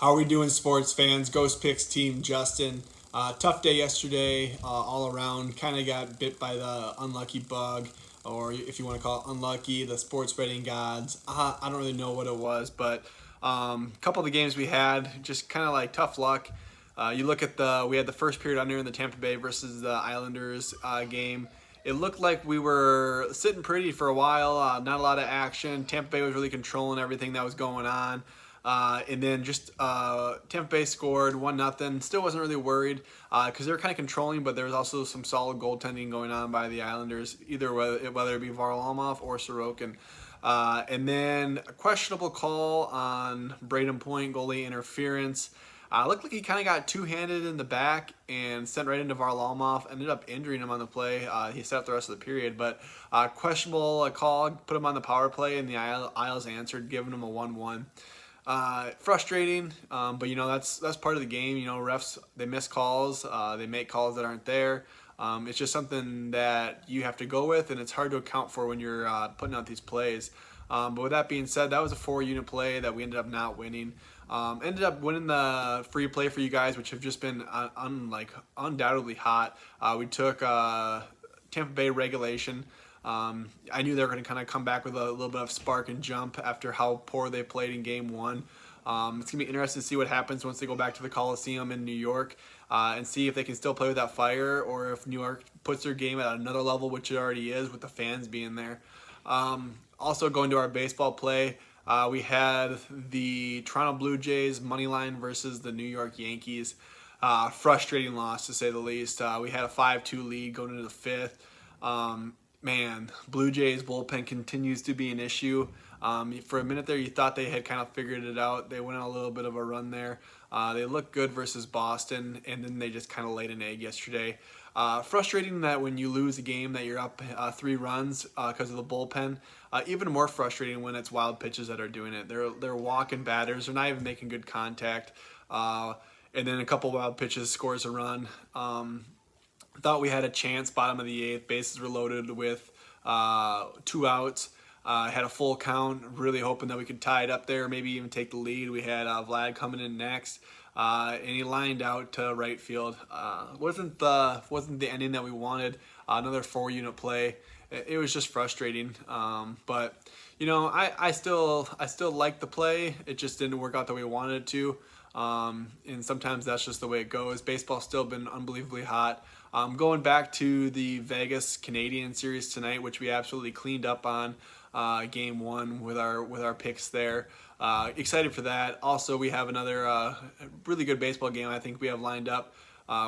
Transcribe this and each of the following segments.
How are we doing, sports fans? Ghost Picks team Justin. Tough day yesterday, all around. Kind of got bit by the unlucky bug, or if you want to call it unlucky, the sports betting gods. I don't really know what it was, but a couple of the games we had, just kind of like tough luck. You look at we had the first period under in the Tampa Bay versus the Islanders game. It looked like we were sitting pretty for a while, not a lot of action. Tampa Bay was really controlling everything that was going on. And then just Tampa Bay scored 1-0. Still wasn't really worried because they were kind of controlling, but there was also some solid goaltending going on by the Islanders, whether it be Varlamov or Sorokin. And then a questionable call on Braden Point, goalie interference. Looked like he kind of got two-handed in the back and sent right into Varlamov. Ended up injuring him on the play. He sat out the rest of the period, but questionable call. Put him on the power play, and the Isles answered, giving him a 1-1. Frustrating, but that's part of the game. Refs, they miss calls, they make calls that aren't there. It's just something that you have to go with, and it's hard to account for when you're putting out these plays. But with that being said, that was a 4-unit play that we ended up not winning. Ended up winning the free play for you guys, which have just been undoubtedly hot. We took Tampa Bay regulation. I knew they were going to kind of come back with a little bit of spark and jump after how poor they played in Game 1. It's going to be interesting to see what happens once they go back to the Coliseum in New York and see if they can still play with that fire, or if New York puts their game at another level, which it already is with the fans being there. Also going to our baseball play, we had the Toronto Blue Jays money line versus the New York Yankees. Frustrating loss, to say the least. We had a 5-2 lead going into the fifth. Man, Blue Jays bullpen continues to be an issue. For a minute there, you thought they had kind of figured it out. They went on a little bit of a run there. They looked good versus Boston, and then they just kind of laid an egg yesterday. Frustrating that when you lose a game that you're up 3 runs because of the bullpen. Even more frustrating when it's wild pitches that are doing it. They're walking batters. They're not even making good contact. And then a couple wild pitches scores a run. Thought we had a chance, bottom of the 8th. Bases were loaded with 2 outs. Had a full count, really hoping that we could tie it up there, maybe even take the lead. We had Vlad coming in next, and he lined out to right field. Wasn't the ending that we wanted. Another 4-unit play. It was just frustrating. But I still like the play. It just didn't work out the way we wanted it to. And sometimes that's just the way it goes. Baseball's still been unbelievably hot. Going back to the Vegas Canadian series tonight, which we absolutely cleaned up on Game 1 with our picks there. Excited for that. Also, we have another really good baseball game I think we have lined up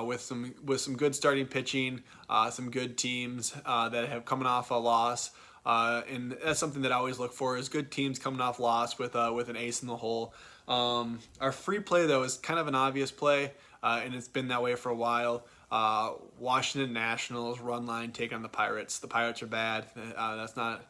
with some good starting pitching, some good teams that have coming off a loss. And that's something that I always look for, is good teams coming off loss with an ace in the hole. Our free play, though, is kind of an obvious play, and it's been that way for a while. Washington Nationals run line take on the Pirates. The Pirates are bad. That's not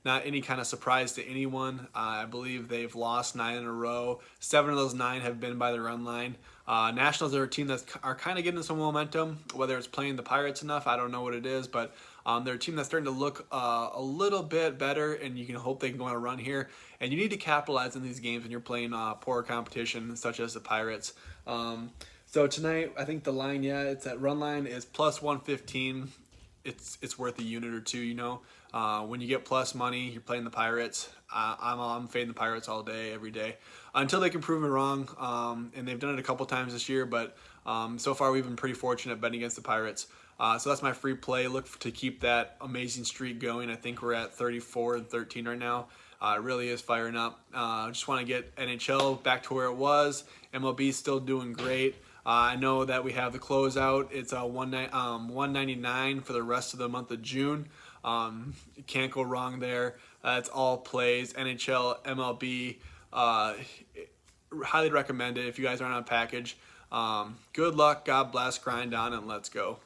any kind of surprise to anyone. I believe they've lost 9 in a row. 7 of those 9 have been by the run line. Nationals are a team that are kind of getting some momentum. Whether it's playing the Pirates enough, I don't know what it is, but they're a team that's starting to look a little bit better, and you can hope they can go on a run here. And you need to capitalize in these games when you're playing poor competition, such as the Pirates. So tonight, I think the line, it's that run line is plus 115. It's worth a unit or two, When you get plus money, you're playing the Pirates. I'm fading the Pirates all day, every day, until they can prove me wrong. And they've done it a couple times this year, but so far we've been pretty fortunate betting against the Pirates. So that's my free play. Look to keep that amazing streak going. I think we're at 34-13 right now. It really is firing up. Just want to get NHL back to where it was. MLB still doing great. I know that we have the closeout. It's $199 for the rest of the month of June. You can't go wrong there. It's all plays. NHL, MLB. Highly recommend it if you guys aren't on a package. Good luck. God bless. Grind on, and let's go.